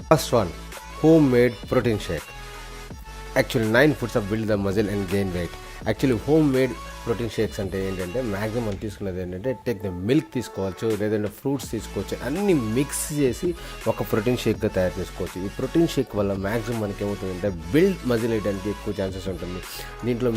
First one, homemade protein shake. Actually 9 foods of build the muscle and gain weight. Actually homemade protein shakes అంటే ఏంటంటే maximum మనం తీసుకునేది ఏంటంటే take the milk తీసుకోవచ్చు, లేదంటే fruits తీసుకోవచ్చు, అన్నీ మిక్స్ చేసి ఒక ప్రోటీన్ షేక్గా తయారు చేసుకోవచ్చు. ఈ ప్రోటీన్ షేక్ వల్ల మ్యాక్సిమం మనకి ఏమవుతుందంటే బిల్డ్ మజిల్ వేయడానికి ఎక్కువ ఛాన్సెస్ ఉంటుంది. దీంట్లో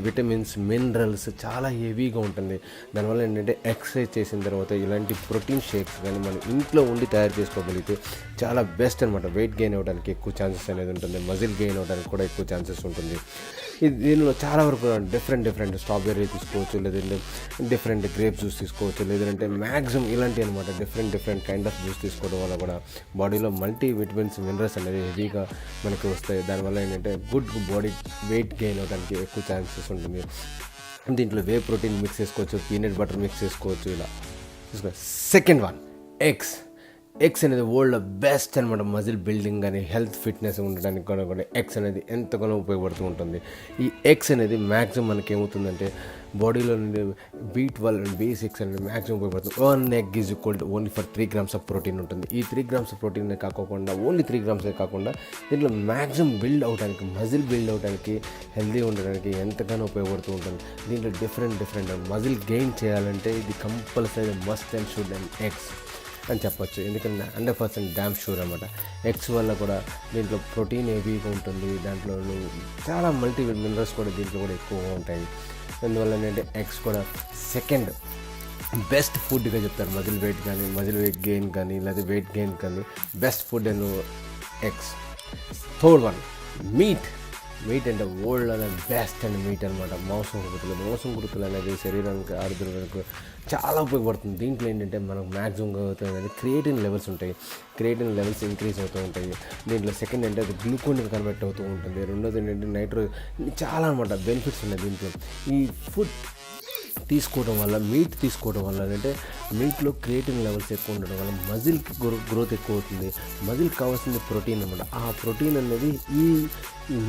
విటమిన్స్, మినరల్స్ చాలా హెవీగా ఉంటుంది. దానివల్ల ఏంటంటే ఎక్సర్సైజ్ చేసిన తర్వాత ఇలాంటి ప్రోటీన్ షేక్స్ కానీ మనం ఇంట్లో ఉండి తయారు చేసుకోగలిగితే చాలా బెస్ట్ అనమాట. వెయిట్ గెయిన్ అవ్వడానికి ఎక్కువ ఛాన్సెస్ అనేది ఉంటుంది, మజిల్ గెయిన్ అవ్వడానికి కూడా ఎక్కువ ఛాన్సెస్ ఉంటుంది. దీనిలో చాలా వరకు డిఫరెంట్ స్ట్రాబెర్రీ తీసుకోవచ్చు, లేదంటే డిఫరెంట్ గ్రేప్ జ్యూస్ తీసుకోవచ్చు, లేదంటే మ్యాక్సిమం ఇలాంటి అనమాట డిఫరెంట్ కైండ్ ఆఫ్ జ్యూస్ తీసుకోవడం వల్ల కూడా బాడీలో మల్టీ విటమిన్స్, మినరల్స్ అనేది హెవీగా మనకు వస్తాయి. దానివల్ల ఏంటంటే గుడ్ బాడీ వెయిట్ గెయిన్ అవ్వడానికి ఎక్కువ ఛాన్సెస్ ఉంటుంది. దీంట్లో వే ప్రోటీన్ మిక్స్ చేసుకోవచ్చు, పీనట్ బటర్ మిక్స్ చేసుకోవచ్చు, ఇలా తీసుకోవచ్చు. సెకండ్ వన్, ఎగ్స్ అనేది వరల్డ్లో బెస్ట్ అనమాట. మజిల్ బిల్డింగ్ కానీ హెల్త్ ఫిట్నెస్ ఉండడానికి కూడా ఎగ్స్ అనేది ఎంతగానో ఉపయోగపడుతూ ఉంటుంది. ఈ ఎగ్స్ అనేది మ్యాక్సిమం మనకి ఏమవుతుందంటే బాడీలో నుండి B12 అండ్ B6 అనేది మ్యాక్సిమం ఉపయోగపడుతుంది. 1 egg is equal to only for 3 grams of protein ఉంటుంది. ఈ 3 grams ఆఫ్ ప్రోటీన్ కాకుండా ఓన్లీ 3 grams కాకుండా దీంట్లో మ్యాక్సిమం బిల్డ్ అవడానికి, మజిల్ బిల్డ్ అవడానికి, హెల్తీ ఉండడానికి ఎంతగానో ఉపయోగపడుతూ ఉంటుంది. దీంట్లో డిఫరెంట్ మజిల్ గెయిన్ చేయాలంటే ఇది compulsory must and should and eggs అని చెప్పొచ్చు. ఎందుకంటే 100% డ్యామ్ షూర్ అనమాట. ఎగ్స్ వల్ల కూడా దీంట్లో ప్రోటీన్ హెవీగా ఉంటుంది, దాంట్లో చాలా మల్టీ మినరల్స్ కూడా దీంట్లో కూడా ఎక్కువగా ఉంటాయి. అందువల్ల ఏంటంటే ఎగ్స్ కూడా సెకండ్ బెస్ట్ ఫుడ్గా చెప్తారు. మజిల్ వెయిట్ గెయిన్ కానీ లేదా వెయిట్ గెయిన్ కానీ best food and eggs. Third one, meet అంటే వరల్డ్లో బెస్ట్ అండ్ మీట్ అనమాట. మాంసం గుర్తులు అనేది శరీరానికి ఆరోగ్యానికి చాలా ఉపయోగపడుతుంది. దీంట్లో ఏంటంటే మనకు మ్యాక్సిమం అవుతుంది క్రియేటిన్ లెవెల్స్ ఉంటాయి, క్రియేటిన్ లెవెల్స్ ఇంక్రీజ్ అవుతూ ఉంటాయి. దీంట్లో సెకండ్ అంటే అది గ్లూకోన్కి కన్వర్ట్ అవుతూ ఉంటుంది. రెండోది ఏంటంటే నైట్రోజన్, చాలా అనమాట బెనిఫిట్స్ ఉన్నాయి దీంట్లో. ఈ ఫుడ్ తీసుకోవడం వల్ల, మీట్ తీసుకోవడం వల్ల అంటే మీట్లో క్రియేటిన్ లెవెల్స్ ఎక్కువ ఉండడం వల్ల మజిల్కి గ్రోత్ ఎక్కువ అవుతుంది. మజిల్కి కావాల్సింది ప్రోటీన్ అనమాట. ఆ ప్రోటీన్ అనేది ఈ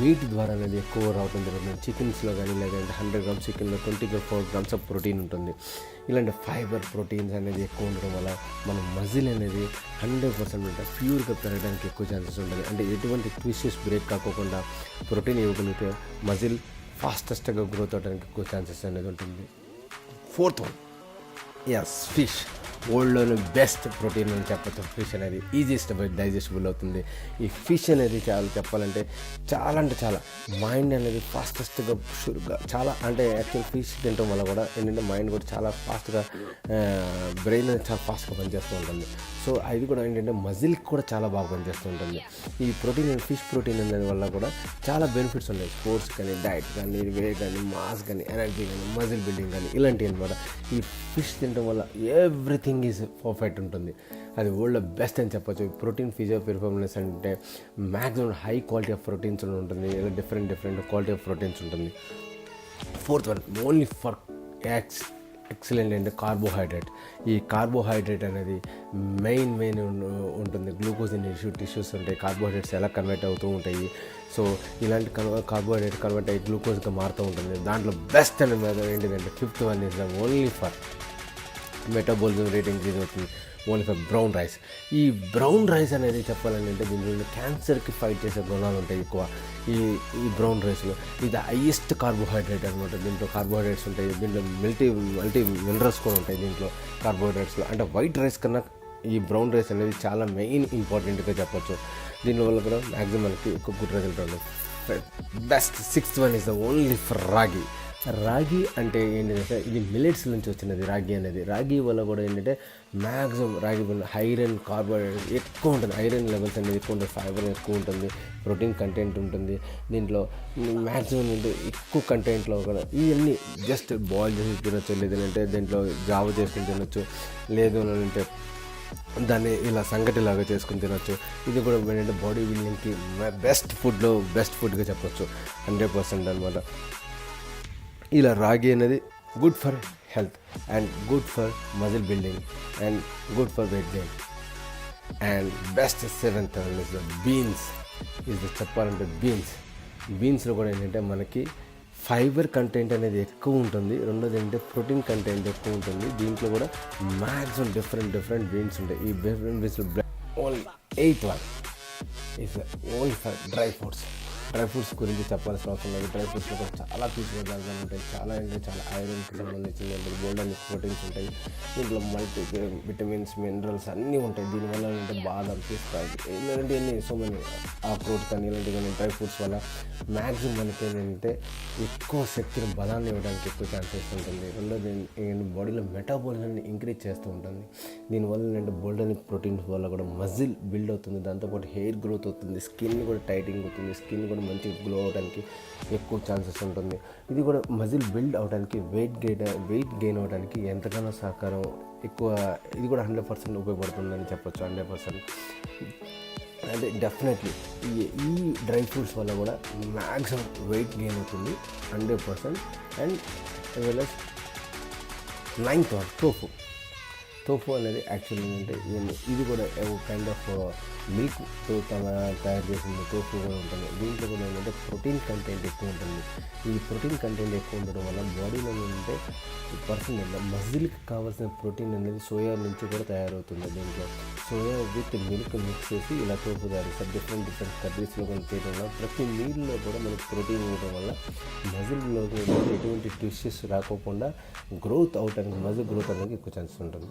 మీట్ ద్వారా అనేది ఎక్కువ రావడం జరుగుతుంది. చికెన్స్లో కానీ లేదంటే 100 grams చికెన్లో 24 grams ఆఫ్ ప్రోటీన్ ఉంటుంది. ఇలాంటి ఫైబర్, ప్రోటీన్స్ అనేది ఎక్కువ ఉండడం వల్ల మన మజిల్ అనేది 100% ప్యూర్గా పెరగడానికి ఎక్కువ ఛాన్సెస్ ఉంటుంది. అంటే ఎటువంటి ట్విస్టెస్ బ్రేక్ కాకుండా ప్రోటీన్ ఇవ్వగలిగితే మజిల్ ఫాస్టెస్ట్గా గ్రోత్ అవడానికి ఎక్కువ ఛాన్సెస్ అనేది ఉంటుంది. Fourth one, fish. వరల్డ్లోనే బెస్ట్ ప్రోటీన్ అని చెప్పచ్చు. ఫిష్ అనేది ఈజియెస్ట్ డైజెస్టబుల్ అవుతుంది. ఈ ఫిష్ అనేది చెప్పాలంటే చాలా మైండ్ అనేది ఫాస్టెస్ట్గా షూర్గా అంటే యాక్చువల్ ఫిష్ తినడం వల్ల కూడా ఏంటంటే మైండ్ కూడా చాలా ఫాస్ట్గా, బ్రెయిన్ అనేది చాలా ఫాస్ట్గా పనిచేస్తూ ఉంటుంది. సో అది కూడా ఏంటంటే మజిల్కి కూడా చాలా బాగా పనిచేస్తూ ఉంటుంది. ఈ ప్రోటీన్, ఫిష్ ప్రోటీన్ అనేది వల్ల కూడా చాలా బెనిఫిట్స్ ఉన్నాయి. స్పోర్ట్స్ కానీ, డైట్ కానీ, వే కానీ, మాస్ కానీ, ఎనర్జీ కానీ, మజిల్ బిల్డింగ్ కానీ ఇలాంటివి అనమాట. ఈ ఫిష్ తినడం వల్ల ఎవ్రీథింగ్ ఈజ్ పర్ఫెక్ట్ ఉంటుంది. అది వరల్డ్లో బెస్ట్ అని చెప్పొచ్చు. ప్రోటీన్ ఫిజియో పెర్ఫార్మెన్స్ అంటే maximum high quality of proteins ఉంటుంది, డిఫరెంట్ క్వాలిటీ ఆఫ్ ప్రోటీన్స్ ఉంటుంది. Fourth one, only for excellent అంటే కార్బోహైడ్రేట్. ఈ కార్బోహైడ్రేట్ అనేది మెయిన్ ఉంటుంది. గ్లూకోజ్ టిష్యూస్ ఉంటాయి, కార్బోహైడ్రేట్స్ ఎలా కన్వర్ట్ అవుతూ ఉంటాయి. సో ఇలాంటి కార్బోహైడ్రేట్ కన్వర్ట్ అయ్యి గ్లూకోజ్గా మారుతూ ఉంటుంది. దాంట్లో బెస్ట్ అనేది ఏంటిదంటే fifth one is the only for metabolism rate increase అవుతుంది, ఓన్లీ ఫర్ బ్రౌన్ రైస్. ఈ బ్రౌన్ రైస్ అనేది చెప్పాలని అంటే దీనిలో క్యాన్సర్కి ఫైట్ చేసే గుణాలు ఉంటాయి ఎక్కువ ఈ బ్రౌన్ రైస్లో. ఇది హైయెస్ట్ కార్బోహైడ్రేట్ అనమాట. దీంట్లో కార్బోహైడ్రేట్స్ ఉంటాయి, దీంట్లో మల్టీ మినరల్స్ కూడా ఉంటాయి దీంట్లో కార్బోహైడ్రేట్స్లో. అంటే వైట్ రైస్ కన్నా ఈ బ్రౌన్ రైస్ అనేది చాలా మెయిన్ ఇంపార్టెంట్గా చెప్పొచ్చు. దీనివల్ల కూడా మ్యాక్సిమం మనకి ఎక్కువ గుడ్ రిజల్ట్ ఉంటుంది. Best sixth one is the only for రాగి అంటే ఏంటంటే ఇది మిల్లెట్స్ నుంచి వచ్చినది రాగి వల్ల కూడా ఏంటంటే మ్యాక్సిమం రాగి వల్ల ఐరన్, కార్బోహైడ్రేట్ ఎక్కువ ఉంటుంది, ఐరన్ లెవెల్స్ అనేది ఎక్కువ ఉంటుంది, ఫైబర్ ఎక్కువ ఉంటుంది, ప్రోటీన్ కంటెంట్ ఉంటుంది. దీంట్లో మ్యాక్సిమం అంటే ఎక్కువ కంటెంట్లో కూడా ఇవన్నీ జస్ట్ బాయిల్ చేసి తినొచ్చు, లేదంటే దీంట్లో జావ చేసుకుని తినొచ్చు, లేదు అంటే దాన్ని ఇలా సంగటిలాగా చేసుకుని తినొచ్చు. ఇది కూడా ఏంటంటే బాడీ బిల్డింగ్కి బెస్ట్ ఫుడ్గా చెప్పొచ్చు 100% అనమాట. ఇలా రాగి అనేది good for health and good for muscle building and good for weight gain. And best seventh is the beans. చెప్పాలంటే బీన్స్లో కూడా ఏంటంటే మనకి ఫైబర్ కంటెంట్ అనేది ఎక్కువ ఉంటుంది. రెండోది ఏంటంటే ప్రోటీన్ కంటెంట్ ఎక్కువ ఉంటుంది. దీంట్లో కూడా మ్యాక్సిమం డిఫరెంట్ బీన్స్ ఉంటాయి. ఈ డిఫరెంట్ బీన్స్లో only 8 is only for dry fruits గురించి చెప్పాల్సిన అవసరం లేదు. డ్రై ఫ్రూట్స్లో కూడా చాలా పీసులు ఉంటాయి. చాలా ఐరన్కి సంబంధించిన బోల్డ్ అండ్ ప్రోటీన్స్ ఉంటాయి. దీంట్లో మల్టీ విటమిన్స్, మినరల్స్ అన్నీ ఉంటాయి. దీనివల్ల ఏంటంటే బాదం, పిస్తా ఇలాంటివన్నీ సో మెనీ అక్రోట్ కానీ ఇలాంటివి కానీ డ్రై ఫ్రూట్స్ వల్ల మ్యాక్సిమం మనకి ఏంటంటే ఎక్కువ శక్తిని, బలాన్ని ఇవ్వడానికి ఎక్కువ ఛాన్సెస్ ఉంటుంది. రెండోది బాడీలో మెటాబాలిజంని ఇంక్రీజ్ చేస్తూ ఉంటుంది. దీనివల్ల ఏంటంటే బోల్డ్ అండ్ ప్రోటీన్స్ వల్ల కూడా మజిల్ బిల్డ్ అవుతుంది. దాంతోపాటు హెయిర్ గ్రోత్ అవుతుంది. స్కిన్ కూడా టైటింగ్ అవుతుంది. స్కిన్ కూడా మంచిగా గ్లో అవడానికి ఎక్కువ ఛాన్సెస్ ఉంటుంది. ఇది కూడా మజిల్ బిల్డ్ అవడానికి, వెయిట్ గెయిన్ అవడానికి ఎంతగానో సహకారం ఎక్కువ. ఇది కూడా 100% ఉపయోగపడుతుందని చెప్పొచ్చు. 100%. అంటే డెఫినెట్లీ ఈ డ్రై ఫ్రూట్స్ వల్ల కూడా మ్యాక్సిమం వెయిట్ గెయిన్ అవుతుంది 100%. And well as 9th one tofu అనేది యాక్చువల్లీ అంటే ఇది కూడా కైండ్ ఆఫ్ మిల్క్తో తయారు చేసిన టోఫు కూడా ఉంటుంది. దీంట్లో కూడా ఏంటంటే ప్రోటీన్ కంటెంట్ ఎక్కువ ఉంటుంది. ఈ ప్రోటీన్ కంటెంట్ ఎక్కువ ఉండడం వల్ల బాడీలో ఏంటంటే మజిల్కి కావాల్సిన ప్రోటీన్ అనేది సోయా నుంచి కూడా తయారవుతుంది. దీంట్లో సోయా విత్ మిల్క్ మిక్స్ చేసి ఇలా టోఫు తయారు చేస్తారు. డిఫరెంట్ కర్రీస్లో కూడా చేయడం వల్ల ప్రతి మీల్లో కూడా మనకి ప్రోటీన్ ఇవ్వడం వల్ల మజిల్లో ఎటువంటి ట్విస్టెస్ రాకోకుండా గ్రోత్ అవడానికి, మజిల్ గ్రోత్ అవడానికి ఎక్కువ ఛాన్సెస్ ఉంటుంది.